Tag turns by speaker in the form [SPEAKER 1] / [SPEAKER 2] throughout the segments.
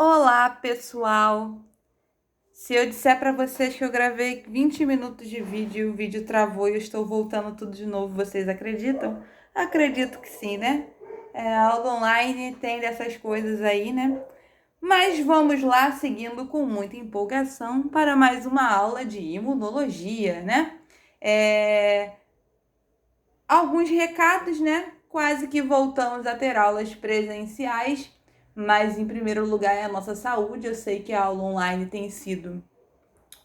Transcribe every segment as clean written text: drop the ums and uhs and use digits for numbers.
[SPEAKER 1] Olá, pessoal! Se eu disser para vocês que eu gravei 20 minutos de vídeo e o vídeo travou e eu estou voltando tudo de novo, vocês acreditam? Acredito que sim, né? A aula online tem dessas coisas aí, né? Mas vamos lá, seguindo com muita empolgação para mais uma aula de imunologia, né? Alguns recados, né? Quase que voltamos a ter aulas presenciais, mas em primeiro lugar é a nossa saúde. Eu sei que a aula online tem sido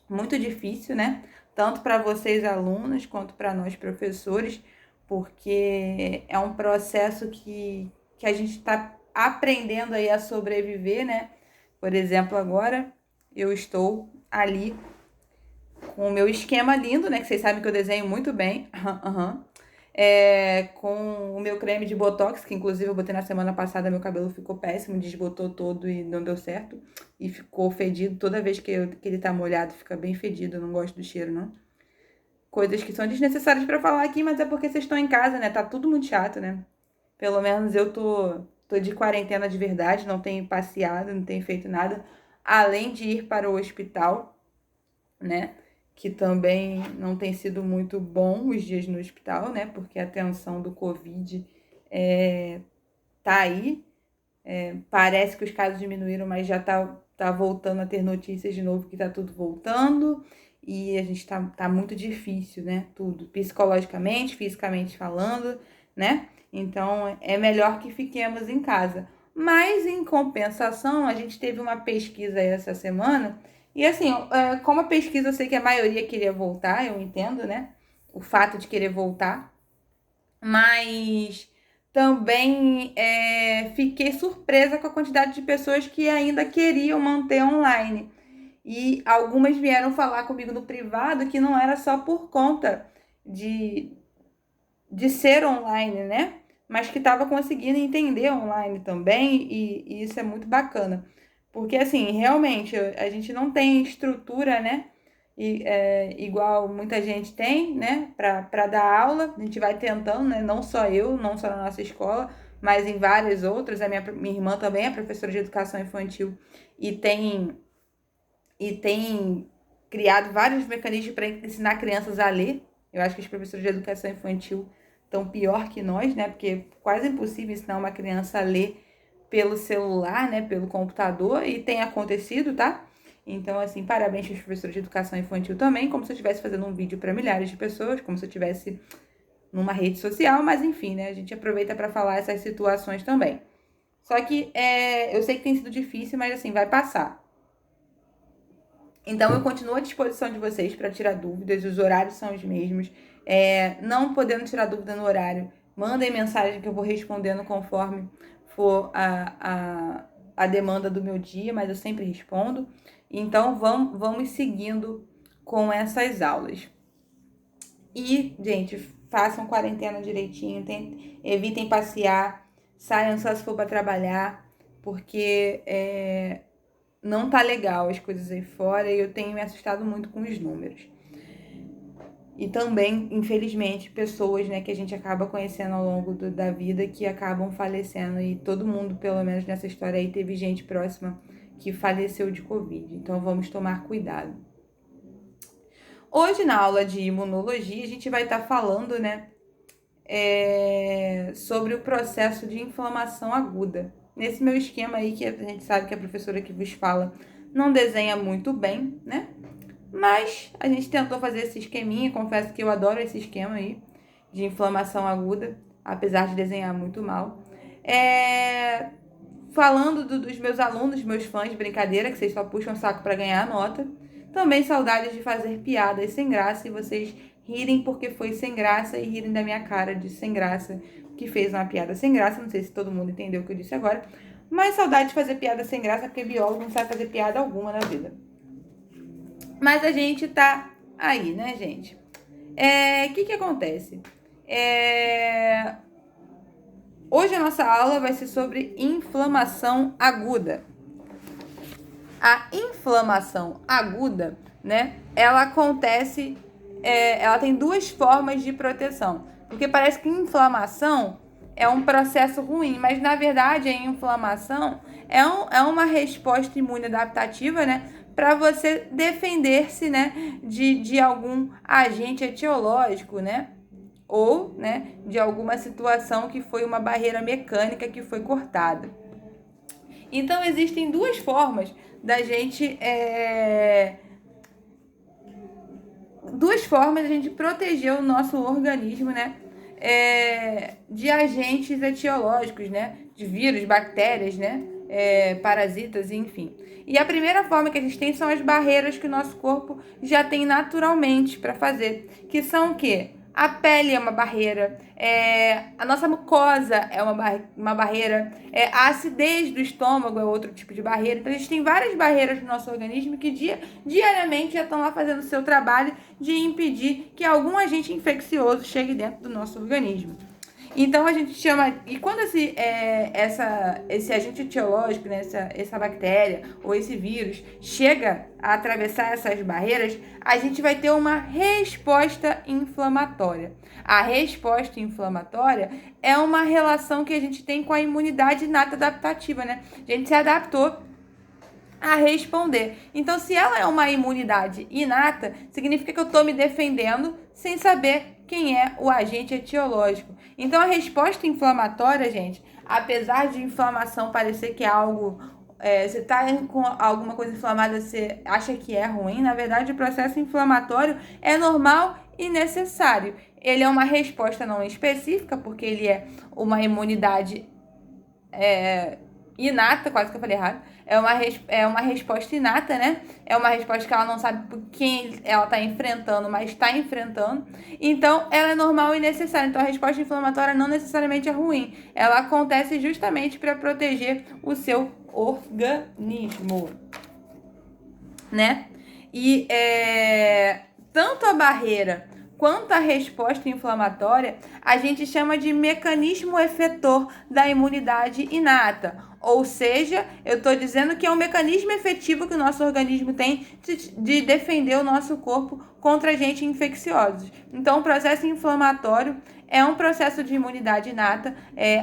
[SPEAKER 1] muito difícil, né? Tanto para vocês alunos quanto para nós professores, porque é um processo que a gente está aprendendo aí a sobreviver, né? Por exemplo, agora eu estou ali com o meu esquema lindo, né? Que vocês sabem que eu desenho muito bem. Com o meu creme de Botox, que inclusive eu botei na semana passada, meu cabelo ficou péssimo, desbotou todo e não deu certo. E ficou fedido, toda vez que ele tá molhado, fica bem fedido, eu não gosto do cheiro, não. Coisas que são desnecessárias pra falar aqui, mas é porque vocês estão em casa, né? Tá tudo muito chato, né? Pelo menos eu tô de quarentena de verdade, não tenho passeado, não tenho feito nada, além de ir para o hospital, né? Que também não tem sido muito bom os dias no hospital, né? Porque a tensão do Covid tá aí. Parece que os casos diminuíram, mas já tá voltando a ter notícias de novo que tá tudo voltando. E a gente tá muito difícil, né? Tudo, psicologicamente, fisicamente falando, né? Então é melhor que fiquemos em casa. Mas em compensação, a gente teve uma pesquisa aí essa semana. E assim, como a pesquisa eu sei que a maioria queria voltar, eu entendo, né? O fato de querer voltar. Mas também fiquei surpresa com a quantidade de pessoas que ainda queriam manter online. E algumas vieram falar comigo no privado que não era só por conta de, de ser online, né? Mas que estava conseguindo entender online também, e isso é muito bacana. Porque, assim, realmente, a gente não tem estrutura, né? Igual muita gente tem, né? Para dar aula, a gente vai tentando, né? Não só eu, não só na nossa escola, mas em várias outras. Minha irmã também é professora de educação infantil e tem criado vários mecanismos para ensinar crianças a ler. Eu acho que os professores de educação infantil estão pior que nós, né? Porque é quase impossível ensinar uma criança a ler pelo celular, né? Pelo computador, e tem acontecido, tá? Então, assim, parabéns aos professores de educação infantil também, como se eu estivesse fazendo um vídeo para milhares de pessoas, como se eu estivesse numa rede social, mas enfim, né? A gente aproveita para falar essas situações também. Só que eu sei que tem sido difícil, mas assim, vai passar. Então, eu continuo à disposição de vocês para tirar dúvidas, os horários são os mesmos. Não podendo tirar dúvida no horário, mandem mensagem que eu vou respondendo conforme for a demanda do meu dia, mas eu sempre respondo. Então, vamos seguindo com essas aulas. E, gente, façam quarentena direitinho, evitem passear, saiam só se for para trabalhar, porque não tá legal as coisas aí fora e eu tenho me assustado muito com os números. E também, infelizmente, pessoas, né, que a gente acaba conhecendo ao longo da vida que acabam falecendo. E todo mundo, pelo menos nessa história aí, teve gente próxima que faleceu de Covid. Então vamos tomar cuidado. Hoje, na aula de imunologia, a gente vai estar falando, né, sobre o processo de inflamação aguda. Nesse meu esquema aí, que a gente sabe que a professora que vos fala não desenha muito bem, né? Mas a gente tentou fazer esse esqueminha, confesso que eu adoro esse esquema aí de inflamação aguda, apesar de desenhar muito mal. Falando dos meus alunos, meus fãs de brincadeira, que vocês só puxam o saco para ganhar a nota. Também saudades de fazer piadas sem graça e vocês rirem porque foi sem graça e rirem da minha cara de sem graça, que fez uma piada sem graça. Não sei se todo mundo entendeu o que eu disse agora. Mas saudade de fazer piada sem graça porque biólogo não sabe fazer piada alguma na vida. Mas a gente tá aí, né, gente? O que acontece? Hoje a nossa aula vai ser sobre inflamação aguda. A inflamação aguda, né, ela acontece, ela tem duas formas de proteção. Porque parece que inflamação é um processo ruim, mas na verdade a inflamação é uma resposta imune adaptativa, né? Para você defender-se, né, de algum agente etiológico, né? Ou, né, de alguma situação que foi uma barreira mecânica que foi cortada. Então, existem duas formas da gente proteger o nosso organismo, né? De agentes etiológicos, né? De vírus, bactérias, né? Parasitas, enfim. E a primeira forma que a gente tem são as barreiras que o nosso corpo já tem naturalmente para fazer, que são o quê? A pele é uma barreira, a nossa mucosa é uma barreira, a acidez do estômago é outro tipo de barreira. Então, a gente tem várias barreiras no nosso organismo que diariamente já estão lá fazendo o seu trabalho de impedir que algum agente infeccioso chegue dentro do nosso organismo. Então, a gente chama... E quando esse agente etiológico, né, essa bactéria ou esse vírus chega a atravessar essas barreiras, a gente vai ter uma resposta inflamatória. A resposta inflamatória é uma relação que a gente tem com a imunidade inata adaptativa, né? A gente se adaptou a responder. Então, se ela é uma imunidade inata, significa que eu estou me defendendo sem saber quem é o agente etiológico. Então, a resposta inflamatória, gente, apesar de inflamação parecer que é algo... você está com alguma coisa inflamada, você acha que é ruim, na verdade, o processo inflamatório é normal e necessário. Ele é uma resposta não específica, porque ele é uma imunidade inata, quase que eu falei errado. É uma resposta inata, né? É uma resposta que ela não sabe por quem ela está enfrentando, mas está enfrentando. Então, ela é normal e necessária. Então, a resposta inflamatória não necessariamente é ruim. Ela acontece justamente para proteger o seu organismo, né? E tanto a barreira quanto a resposta inflamatória, a gente chama de mecanismo efetor da imunidade inata. Ou seja, eu estou dizendo que é um mecanismo efetivo que o nosso organismo tem de defender o nosso corpo contra agentes infecciosos. Então, o processo inflamatório é um processo de imunidade inata.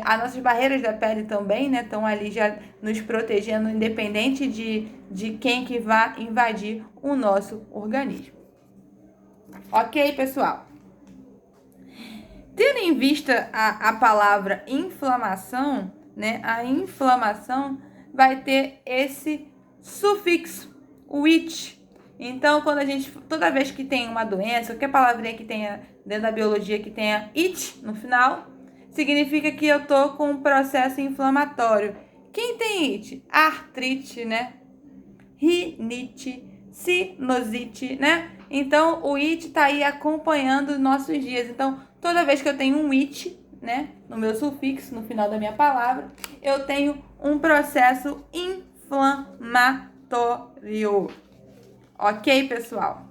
[SPEAKER 1] As nossas barreiras da pele também, né, estão ali já nos protegendo, independente de quem que vá invadir o nosso organismo. Ok, pessoal? Tendo em vista a palavra inflamação, né? A inflamação vai ter esse sufixo, o it. Então, toda vez que tem uma doença, qualquer palavrinha que tenha dentro da biologia que tenha it no final, significa que eu tô com um processo inflamatório. Quem tem it? Artrite, né? Rinite, sinusite, né? Então, o it tá aí acompanhando os nossos dias. Então, toda vez que eu tenho um it, né, no meu sufixo, no final da minha palavra, eu tenho um processo inflamatório. Ok, pessoal?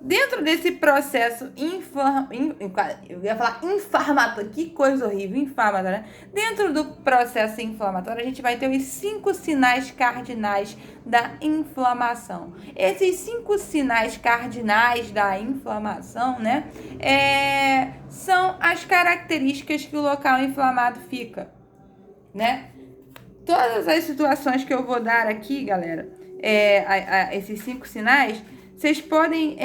[SPEAKER 1] Dentro desse processo eu ia falar inflamatório, que coisa horrível, inflamatório, né? Dentro do processo inflamatório, a gente vai ter os 5 sinais cardinais da inflamação. Esses 5 sinais cardinais da inflamação, né, são as características que o local inflamado fica, né? Todas as situações que eu vou dar aqui, galera, esses 5 sinais, vocês podem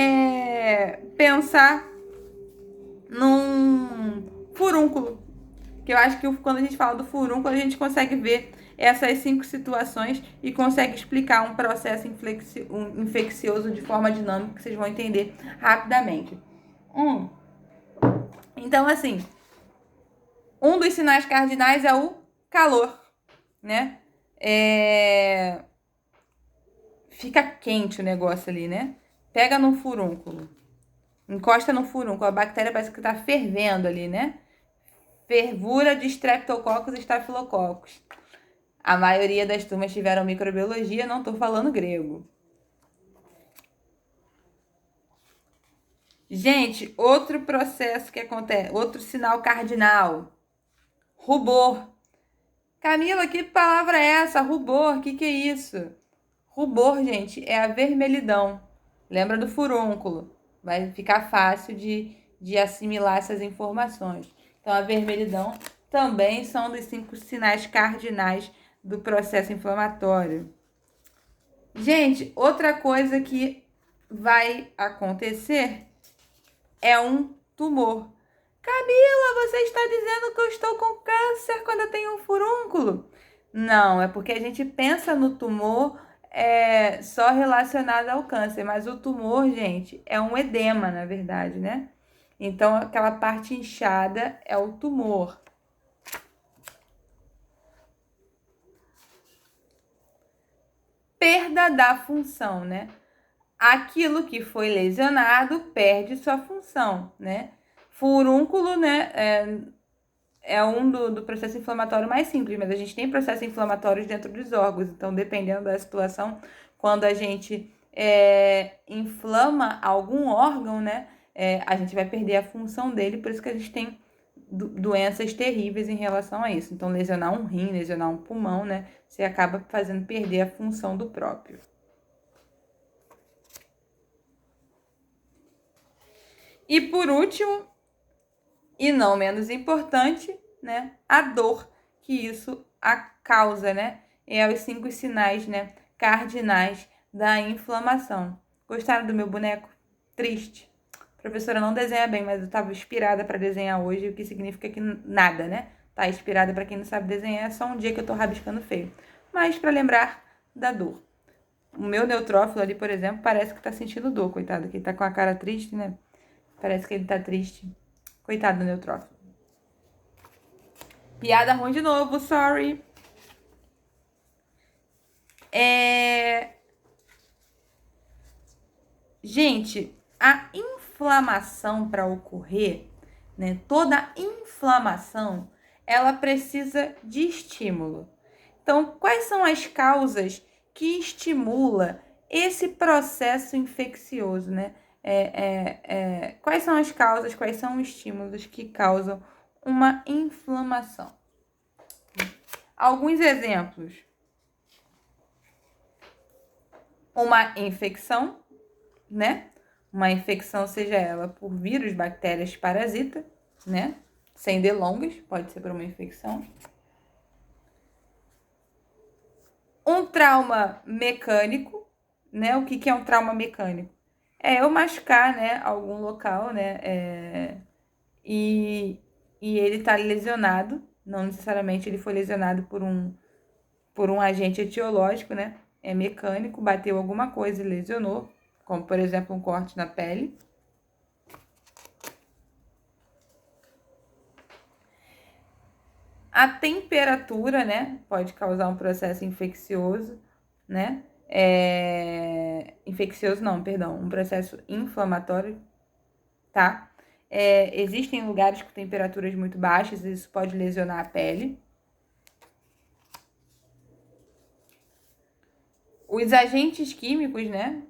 [SPEAKER 1] pensar num furúnculo. Que eu acho que quando a gente fala do furúnculo, a gente consegue ver essas 5 situações e consegue explicar um processo infeccioso de forma dinâmica que vocês vão entender rapidamente. Então, assim, um dos sinais cardinais é o calor, né? Fica quente o negócio ali, né? Pega no furúnculo, encosta no furúnculo, a bactéria parece que tá fervendo ali, né? Fervura de Streptococcus e Staphylococcus. A maioria das turmas tiveram microbiologia, não tô falando grego. Gente, outro processo que acontece, outro sinal cardinal, rubor. Camila, que palavra é essa? Rubor, que é isso? Rubor, gente, é a vermelhidão. Lembra do furúnculo? Vai ficar fácil de assimilar essas informações. Então, a vermelhidão também são dos 5 sinais cardinais do processo inflamatório. Gente, outra coisa que vai acontecer é um tumor. Camila, você está dizendo que eu estou com câncer quando eu tenho um furúnculo? Não, é porque a gente pensa no tumor só relacionado ao câncer, mas o tumor, gente, é um edema, na verdade, né? Então, aquela parte inchada é o tumor. Perda da função, né? Aquilo que foi lesionado perde sua função, né? Furúnculo, né, é um do processo inflamatório mais simples, mas a gente tem processos inflamatórios dentro dos órgãos, então dependendo da situação, quando a gente inflama algum órgão, né, a gente vai perder a função dele, por isso que a gente tem doenças terríveis em relação a isso. Então, lesionar um rim, lesionar um pulmão, né, você acaba fazendo perder a função do próprio. E por último, e não menos importante, né, a dor que isso causa, né? É os 5 sinais, né, cardinais da inflamação. Gostaram do meu boneco? Triste. A professora não desenha bem, mas eu estava inspirada para desenhar hoje, o que significa que nada, né? Tá inspirada, para quem não sabe desenhar, é só um dia que eu tô rabiscando feio. Mas para lembrar da dor. O meu neutrófilo ali, por exemplo, parece que tá sentindo dor, coitado, que ele tá com a cara triste, né? Parece que ele tá triste. Coitado do neutrófilo. Piada ruim de novo, sorry. Gente, a inflamação para ocorrer, né? Toda inflamação, ela precisa de estímulo. Então, quais são as causas que estimula esse processo infeccioso, né? Quais são as causas, quais são os estímulos que causam uma inflamação? Alguns exemplos. Uma infecção, né? Uma infecção, seja ela por vírus, bactérias, parasita, né? Sem delongas, pode ser por uma infecção. Um trauma mecânico, né? O que é um trauma mecânico? É eu machucar, né, algum local, né? E ele tá lesionado, não necessariamente ele foi lesionado por um agente etiológico, né? É mecânico, bateu alguma coisa e lesionou, como por exemplo um corte na pele. A temperatura, né, pode causar um processo infeccioso, né? Infeccioso não, perdão, um processo inflamatório, tá? Existem lugares com temperaturas muito baixas, e isso pode lesionar a pele. Os agentes químicos, né,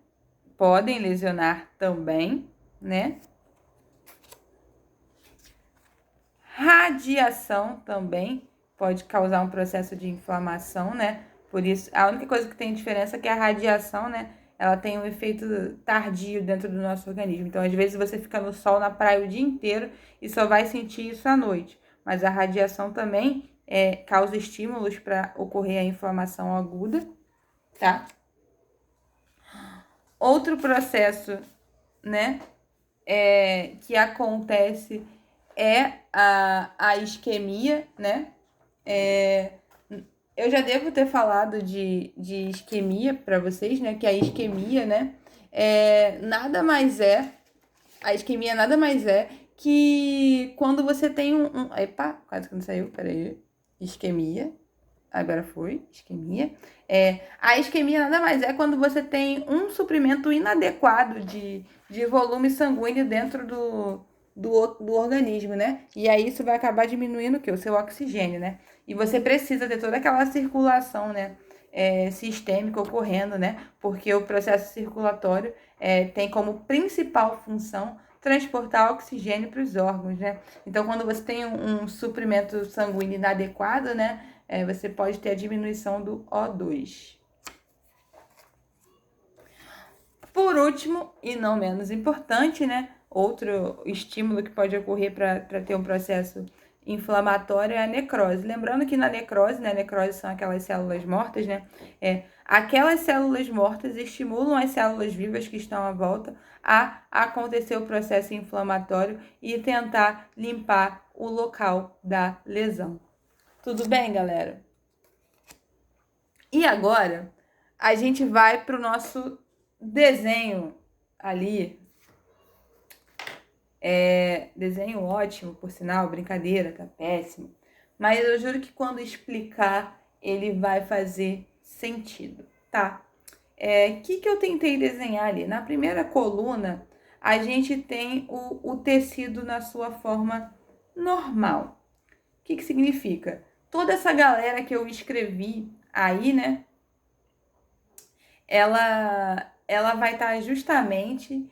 [SPEAKER 1] podem lesionar também, né? Radiação também pode causar um processo de inflamação, né? Por isso, a única coisa que tem diferença é que a radiação, né, ela tem um efeito tardio dentro do nosso organismo. Então, às vezes você fica no sol na praia o dia inteiro e só vai sentir isso à noite. Mas a radiação também causa estímulos para ocorrer a inflamação aguda, tá? Outro processo, né, que acontece a isquemia, né? Eu já devo ter falado de isquemia para vocês, né? Que a isquemia, né? A isquemia nada mais é que quando você tem epa, quase que não saiu, peraí. Isquemia. Agora foi, isquemia. A isquemia nada mais é quando você tem um suprimento inadequado de volume sanguíneo dentro do organismo, né? E aí isso vai acabar diminuindo o quê? O seu oxigênio, né? E você precisa ter toda aquela circulação, né? Sistêmica ocorrendo, né? Porque o processo circulatório tem como principal função transportar oxigênio para os órgãos, né? Então, quando você tem um suprimento sanguíneo inadequado, né? Você pode ter a diminuição do O2. Por último, e não menos importante, né? Outro estímulo que pode ocorrer para ter um processo inflamatório é a necrose. Lembrando que na necrose, né, necrose são aquelas células mortas, né? Aquelas células mortas estimulam as células vivas que estão à volta a acontecer o processo inflamatório e tentar limpar o local da lesão. Tudo bem, galera? E agora, a gente vai para o nosso desenho ali. Desenho ótimo, por sinal, brincadeira, tá péssimo. Mas eu juro que quando explicar, ele vai fazer sentido, tá? Que eu tentei desenhar ali? Na primeira coluna, a gente tem o tecido na sua forma normal. O que significa? Toda essa galera que eu escrevi aí, né? Ela vai estar justamente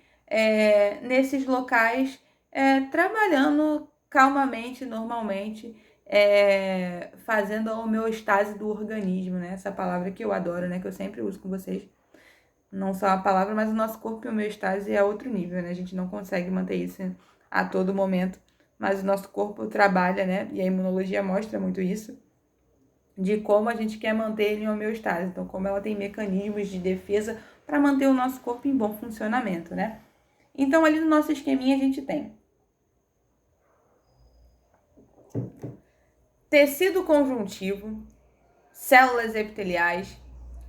[SPEAKER 1] nesses locais trabalhando calmamente, normalmente, fazendo a homeostase do organismo, né? Essa palavra que eu adoro, né? Que eu sempre uso com vocês. Não só a palavra, mas o nosso corpo em homeostase é outro nível, né? A gente não consegue manter isso a todo momento, mas o nosso corpo trabalha, né? E a imunologia mostra muito isso, de como a gente quer manter ele em homeostase. Então, como ela tem mecanismos de defesa para manter o nosso corpo em bom funcionamento, né? Então, ali no nosso esqueminha, a gente tem tecido conjuntivo, células epiteliais,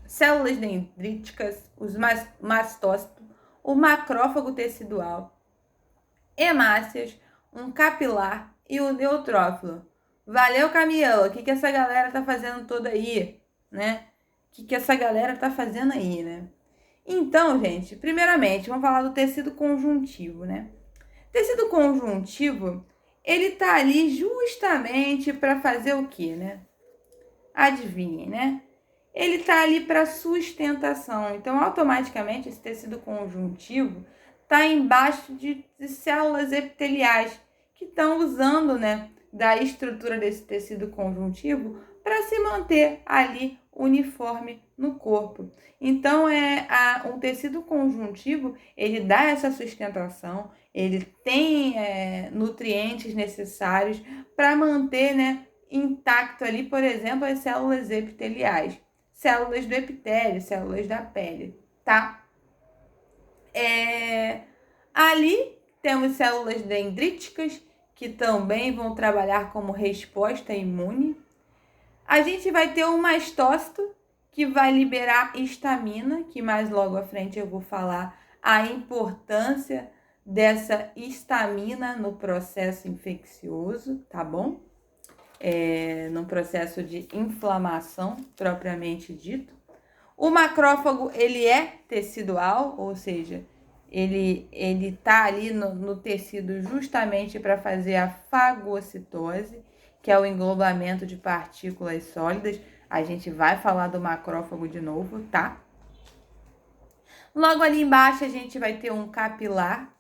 [SPEAKER 1] células dendríticas, os mastócitos, o macrófago tecidual, hemácias, um capilar e o neutrófilo. Valeu, Camila! O que essa galera tá fazendo toda aí, né? O que essa galera tá fazendo aí, né? Então, gente, primeiramente, vamos falar do tecido conjuntivo, né? Tecido conjuntivo, ele tá ali justamente para fazer o quê, né? Adivinhem, né? Ele tá ali para sustentação. Então, automaticamente, esse tecido conjuntivo tá embaixo de células epiteliais que estão usando, né, da estrutura desse tecido conjuntivo para se manter ali uniforme no corpo. Então, um tecido conjuntivo, ele dá essa sustentação, ele tem nutrientes necessários para manter, né, intacto ali, por exemplo, as células epiteliais, células do epitélio, células da pele, tá? Ali temos células dendríticas, que também vão trabalhar como resposta imune. A gente vai ter um mastócito, que vai liberar histamina, que mais logo à frente eu vou falar a importância dessa histamina no processo infeccioso, tá bom? No processo de inflamação propriamente dito. O macrófago, ele é tecidual, ou seja, ele tá ali no tecido justamente para fazer a fagocitose, que é o englobamento de partículas sólidas. A gente vai falar do macrófago de novo, tá? Logo ali embaixo a gente vai ter um capilar.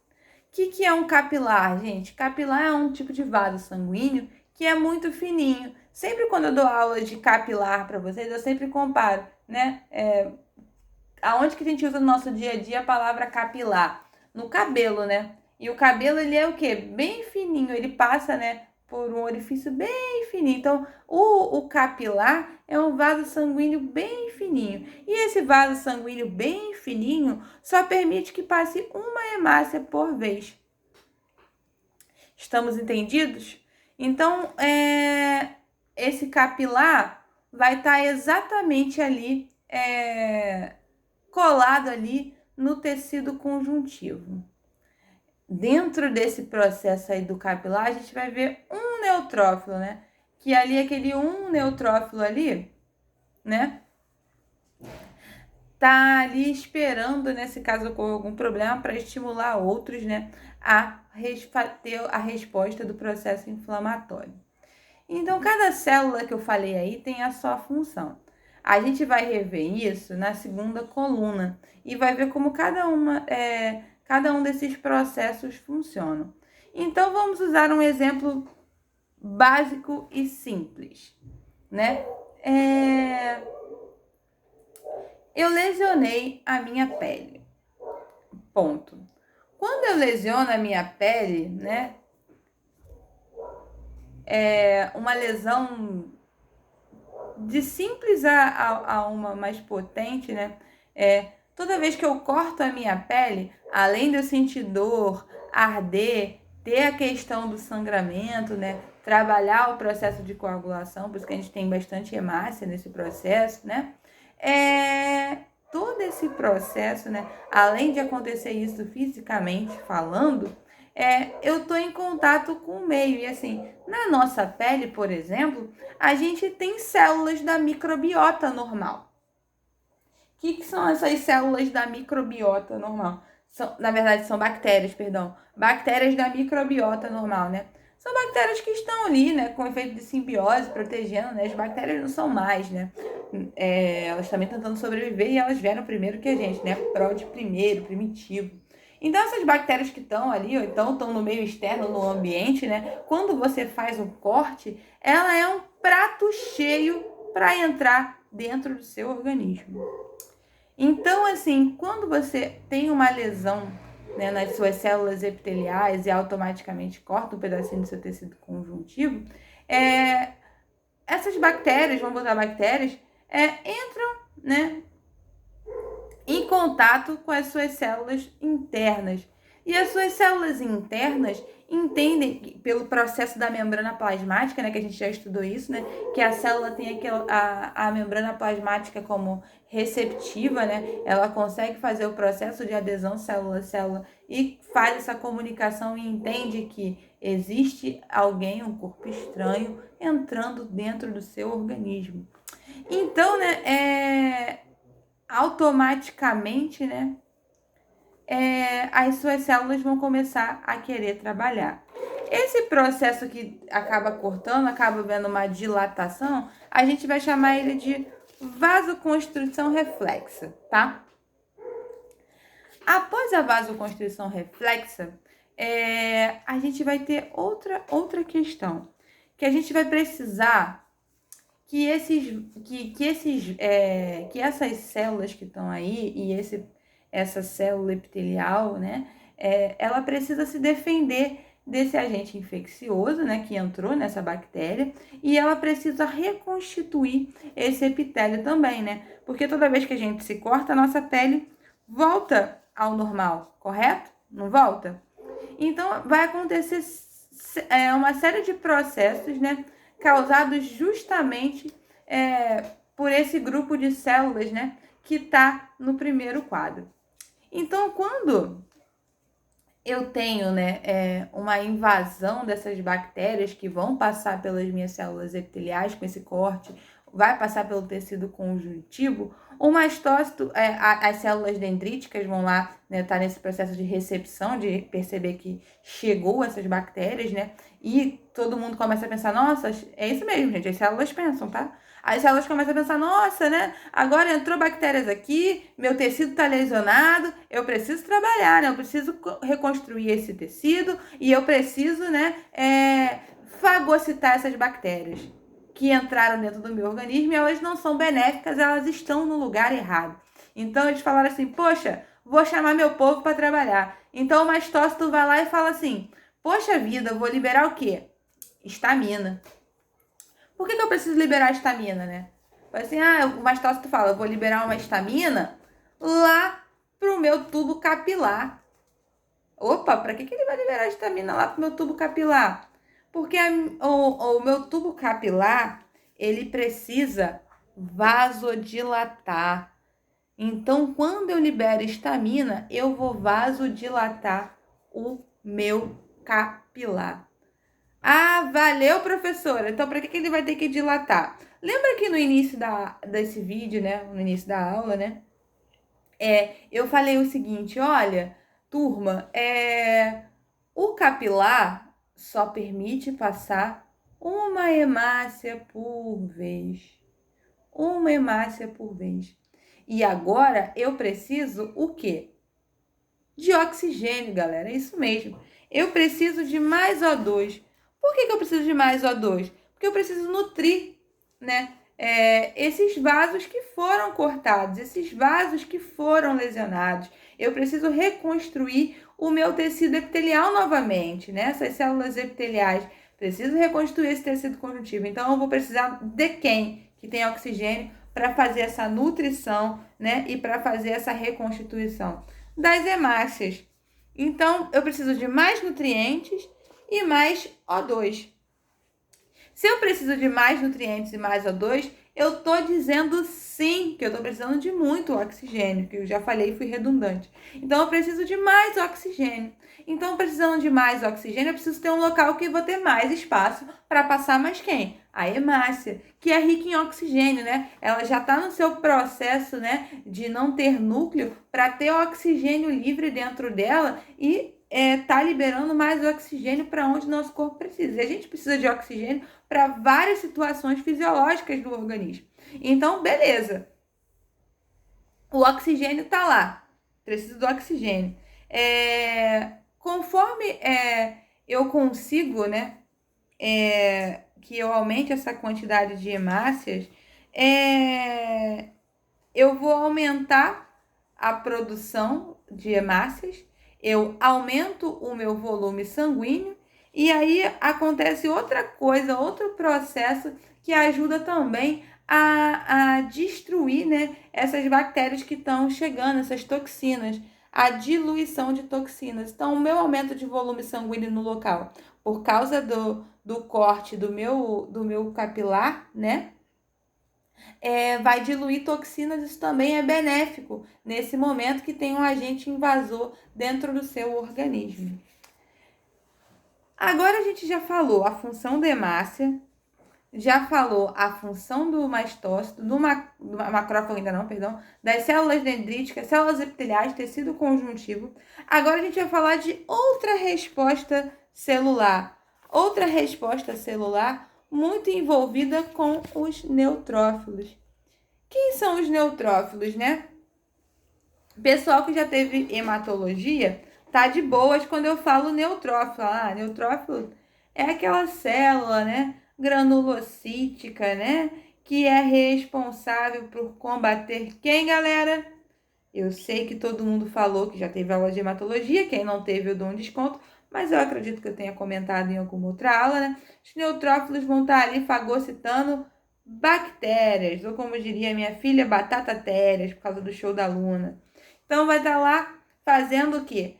[SPEAKER 1] O que é um capilar, gente? Capilar é um tipo de vaso sanguíneo que é muito fininho. Sempre quando eu dou aula de capilar para vocês, eu sempre comparo, né? Aonde que a gente usa no nosso dia a dia a palavra capilar? No cabelo, né? E o cabelo, ele é o quê? Bem fininho, ele passa, né, por um orifício bem fininho. Então, o capilar é um vaso sanguíneo bem fininho. E esse vaso sanguíneo bem fininho só permite que passe uma hemácia por vez. Estamos entendidos? Então, esse capilar vai estar exatamente ali, colado ali no tecido conjuntivo. Dentro desse processo aí do capilar, a gente vai ver um neutrófilo, né? Que ali, aquele um neutrófilo ali, né? Tá ali esperando, nesse caso, com algum problema, para estimular outros, né? Ter a resposta do processo inflamatório. Então, cada célula que eu falei aí tem a sua função. A gente vai rever isso na segunda coluna e vai ver como cada um desses processos funcionam. Então, vamos usar um exemplo básico e simples, né? Eu lesionei a minha pele. Ponto. Quando eu lesiono a minha pele, né? uma lesão de simples a uma mais potente, né? Toda vez que eu corto a minha pele, além de eu sentir dor, arder, ter a questão do sangramento, né? Trabalhar o processo de coagulação, por isso que a gente tem bastante hemácia nesse processo, né? Todo esse processo, né? Além de acontecer isso fisicamente falando, eu tô em contato com o meio. E assim, na nossa pele, por exemplo, a gente tem células da microbiota normal. O que são essas células da microbiota normal? Na verdade, são bactérias, perdão. Bactérias da microbiota normal, né? São bactérias que estão ali, né, com efeito de simbiose, protegendo, né? As bactérias não são mais, né? Elas também tentando sobreviver e elas vieram primeiro que a gente, né? Prode primeiro, primitivo. Então, essas bactérias que estão ali, ou então estão no meio externo, no ambiente, né? Quando você faz um corte, ela é um prato cheio para entrar dentro do seu organismo. Então, assim, quando você tem uma lesão, né, nas suas células epiteliais e automaticamente corta um pedacinho do seu tecido conjuntivo, essas bactérias, vamos botar bactérias, entram, né, em contato com as suas células internas. E as suas células internas entendem, pelo processo da membrana plasmática, né, que a gente já estudou isso, né, que a célula tem a membrana plasmática como receptiva, né, ela consegue fazer o processo de adesão célula a célula e faz essa comunicação e entende que existe alguém, um corpo estranho, entrando dentro do seu organismo. Então, né, automaticamente, né, as suas células vão começar a querer trabalhar. Esse processo que acaba cortando, acaba vendo uma dilatação, a gente vai chamar ele de vasoconstrição reflexa, tá? Após a vasoconstrição reflexa, a gente vai ter outra questão, que a gente vai precisar que essas células que estão aí e essa célula epitelial, né, ela precisa se defender desse agente infeccioso, né, que entrou nessa bactéria, e ela precisa reconstituir esse epitélio também, né, porque toda vez que a gente se corta, a nossa pele volta ao normal, correto? Não volta? Então, vai acontecer uma série de processos, né, causados justamente por esse grupo de células, né, que está no primeiro quadro. Então, quando eu tenho, né, uma invasão dessas bactérias que vão passar pelas minhas células epiteliais com esse corte, vai passar pelo tecido conjuntivo, o mastócito, as células dendríticas vão lá, né, tá nesse processo de recepção, de perceber que chegou essas bactérias, né, e todo mundo começa a pensar, nossa, é isso mesmo, gente, as células pensam, tá? As células começam a pensar, nossa, né, agora entrou bactérias aqui, meu tecido tá lesionado, eu preciso trabalhar, né, eu preciso reconstruir esse tecido e eu preciso, né, fagocitar essas bactérias que entraram dentro do meu organismo e elas não são benéficas, elas estão no lugar errado. Então eles falaram assim, poxa, vou chamar meu povo para trabalhar. Então o mastócito vai lá e fala assim, poxa vida, eu vou liberar o quê? Histamina. Por que eu preciso liberar a histamina, né? Assim, o mastócito fala, eu vou liberar uma histamina lá pro meu tubo capilar. Opa, para que ele vai liberar a histamina lá pro meu tubo capilar? Porque o meu tubo capilar, ele precisa vasodilatar. Então, quando eu libero histamina, eu vou vasodilatar o meu capilar. Ah, valeu, professora. Então, para que ele vai ter que dilatar? Lembra que no início desse vídeo, né, no início da aula, né, eu falei o seguinte, olha, turma, o capilar só permite passar uma hemácia por vez. Uma hemácia por vez. E agora eu preciso o quê? De oxigênio, galera. É isso mesmo. Eu preciso de mais O2. Por que eu preciso de mais O2? Porque eu preciso nutrir, né? Esses vasos que foram cortados, esses vasos que foram lesionados. Eu preciso reconstruir o meu tecido epitelial novamente, né? Essas células epiteliais Preciso reconstituir esse tecido conjuntivo. Então, eu vou precisar de quem que tem oxigênio para fazer essa nutrição, né? E para fazer essa reconstituição? Das hemácias. Então, eu preciso de mais nutrientes e mais O2. Se eu preciso de mais nutrientes e mais O2, eu tô dizendo sim que eu tô precisando de muito oxigênio, que eu já falei e fui redundante. Então, eu preciso de mais oxigênio. Então, precisando de mais oxigênio, eu preciso ter um local que vou ter mais espaço para passar mais quem? A hemácia, que é rica em oxigênio, né? Ela já está no seu processo, né, de não ter núcleo para ter oxigênio livre dentro dela e tá liberando mais oxigênio para onde nosso corpo precisa. E a gente precisa de oxigênio para várias situações fisiológicas do organismo. Então, beleza. O oxigênio está lá. Preciso do oxigênio. Conforme eu consigo, né, que eu aumente essa quantidade de hemácias, eu vou aumentar a produção de hemácias, eu aumento o meu volume sanguíneo e aí acontece outra coisa, outro processo que ajuda também a destruir, né, essas bactérias que estão chegando, essas toxinas, a diluição de toxinas. Então, o meu aumento de volume sanguíneo no local, por causa do corte do meu capilar, né, vai diluir toxinas, isso também é benéfico nesse momento que tem um agente invasor dentro do seu organismo. Agora a gente já falou a função da hemácia, já falou a função do mastócito, do macrófago ainda não, perdão, das células dendríticas, células epiteliais, tecido conjuntivo. Agora a gente vai falar de outra resposta celular. Outra resposta celular muito envolvida com os neutrófilos. Quem são os neutrófilos, né? Pessoal que já teve hematologia, tá de boas quando eu falo neutrófilo. Neutrófilo é aquela célula, né, granulocítica, né, que é responsável por combater quem, galera? Eu sei que todo mundo falou que já teve aula de hematologia, quem não teve eu dou um desconto, mas eu acredito que eu tenha comentado em alguma outra aula, né? Os neutrófilos vão estar ali fagocitando bactérias, ou como diria minha filha, batatatérias, por causa do show da Luna. Então, vai estar lá fazendo o quê?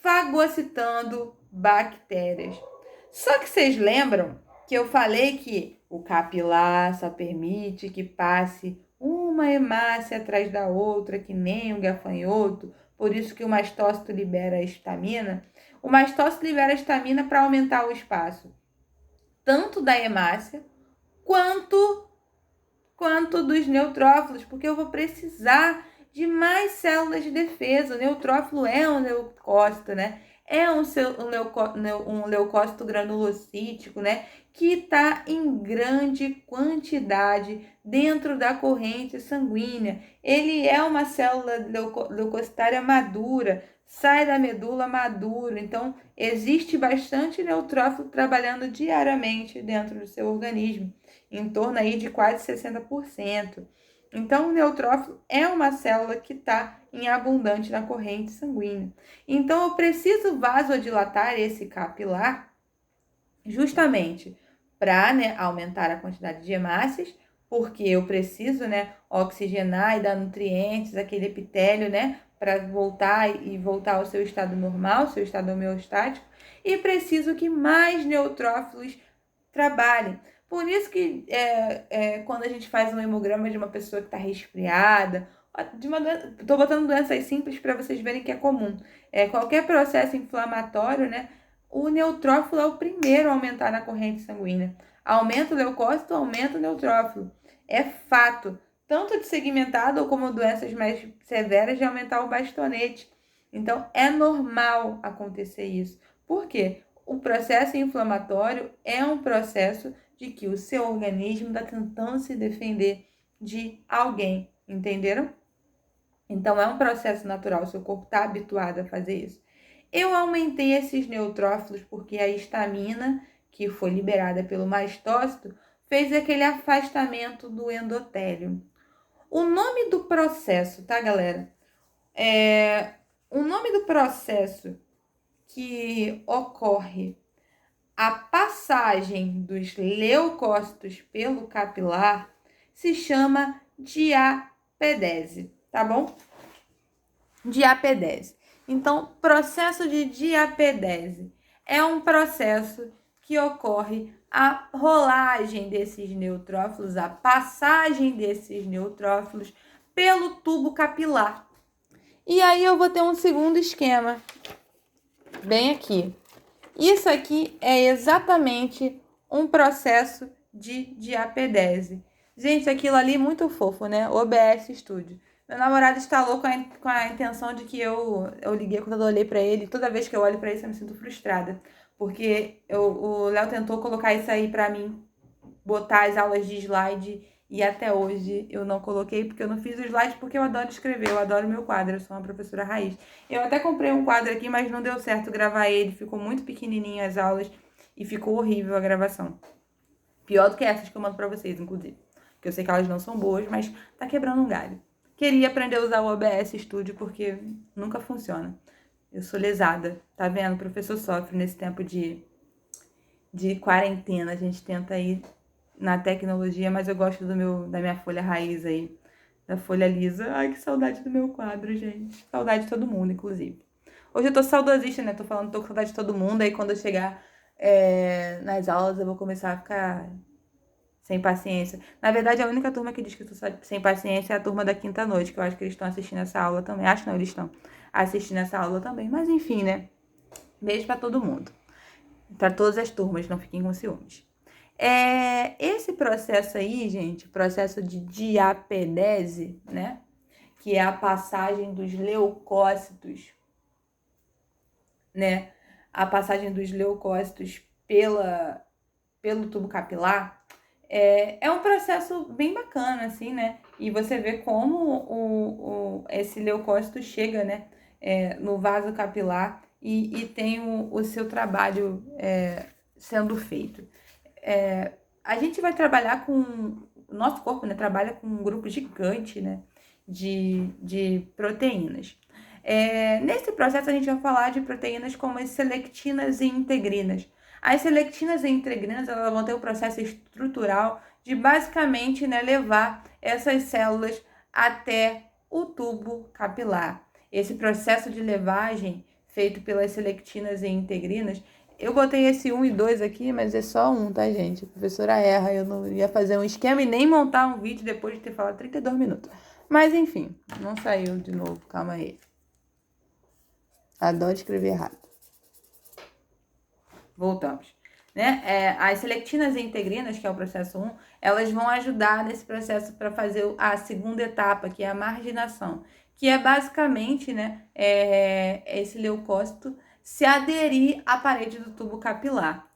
[SPEAKER 1] Fagocitando bactérias. Só que vocês lembram que eu falei que o capilar só permite que passe uma hemácia atrás da outra, que nem um gafanhoto, por isso que o mastócito libera a histamina. O mastócito libera a histamina para aumentar o espaço, tanto da hemácia, quanto dos neutrófilos, porque eu vou precisar de mais células de defesa. O neutrófilo é um leucócito, né? É um leucócito granulocítico, né? Que está em grande quantidade dentro da corrente sanguínea. Ele é uma célula leucocitária madura, sai da medula maduro. Então, existe bastante neutrófilo trabalhando diariamente dentro do seu organismo, em torno aí de quase 60%. Então, o neutrófilo é uma célula que está em abundante na corrente sanguínea. Então, eu preciso vasodilatar esse capilar justamente para, né, aumentar a quantidade de hemácias, porque eu preciso, né, oxigenar e dar nutrientes àquele epitélio, né, para voltar ao seu estado normal, seu estado homeostático, e preciso que mais neutrófilos trabalhem. Por isso que quando a gente faz um hemograma de uma pessoa que está resfriada, estou botando doenças simples para vocês verem que é comum. Qualquer processo inflamatório, né? O neutrófilo é o primeiro a aumentar na corrente sanguínea. Aumenta o leucócito, aumenta o neutrófilo. É fato, tanto de segmentado como doenças mais severas, de aumentar o bastonete. Então, é normal acontecer isso. Por quê? O processo inflamatório é um processo de que o seu organismo está tentando se defender de alguém, entenderam? Então, é um processo natural, o seu corpo está habituado a fazer isso. Eu aumentei esses neutrófilos porque a histamina, que foi liberada pelo mastócito, fez aquele afastamento do endotélio. O nome do processo, tá, galera? O nome do processo que ocorre a passagem dos leucócitos pelo capilar se chama diapedese, tá bom? Diapedese. Então, processo de diapedese é um processo que ocorre a rolagem desses neutrófilos, a passagem desses neutrófilos pelo tubo capilar. E aí eu vou ter um segundo esquema, bem aqui. Isso aqui é exatamente um processo de diapedese. Gente, aquilo ali é muito fofo, né? OBS Studio. Meu namorado instalou com a intenção de que eu liguei quando eu olhei pra ele. Toda vez que eu olho pra isso, eu me sinto frustrada. Porque o Léo tentou colocar isso aí pra mim, botar as aulas de slide, e até hoje eu não coloquei, porque eu não fiz o slide, porque eu adoro escrever, eu adoro meu quadro, eu sou uma professora raiz. Eu até comprei um quadro aqui, mas não deu certo gravar ele, ficou muito pequenininho as aulas e ficou horrível a gravação. Pior do que essas que eu mando pra vocês, inclusive. Porque eu sei que elas não são boas, mas tá quebrando um galho. Queria aprender a usar o OBS Studio, porque nunca funciona. Eu sou lesada, tá vendo? O professor sofre nesse tempo de quarentena. A gente tenta ir na tecnologia, mas eu gosto da minha folha raiz aí, da folha lisa. Ai, que saudade do meu quadro, gente. Saudade de todo mundo, inclusive. Hoje eu tô saudosista, né? Tô falando, tô com saudade de todo mundo. Aí quando eu chegar nas aulas, eu vou começar a ficar sem paciência. Na verdade, a única turma que diz que eu tô sem paciência é a turma da quinta noite, que eu acho que eles estão assistindo essa aula também. Acho não, eles estão assistindo essa aula também. Mas enfim, né? Beijo pra todo mundo. Pra todas as turmas, não fiquem com ciúmes. Esse processo aí, gente, processo de diapedese, né? Que é a passagem dos leucócitos, né? A passagem dos leucócitos pelo tubo capilar é um processo bem bacana, assim, né? E você vê como esse leucócito chega, né? No vaso capilar e tem o seu trabalho sendo feito. A gente vai trabalhar com... O nosso corpo, né, trabalha com um grupo gigante, né, de proteínas. Nesse processo, a gente vai falar de proteínas como as selectinas e integrinas. As selectinas e integrinas, elas vão ter um processo estrutural de basicamente, né, levar essas células até o tubo capilar. Esse processo de levagem feito pelas selectinas e integrinas, eu botei esse 1 e 2 aqui, mas é só um, tá, gente? A professora erra, eu não ia fazer um esquema e nem montar um vídeo depois de ter falado 32 minutos. Mas, enfim, não saiu de novo, calma aí. Adoro escrever errado. Voltamos. Né? As selectinas e integrinas, que é o processo 1, elas vão ajudar nesse processo para fazer a segunda etapa, que é a marginação, que é basicamente, né, esse leucócito se aderir à parede do tubo capilar.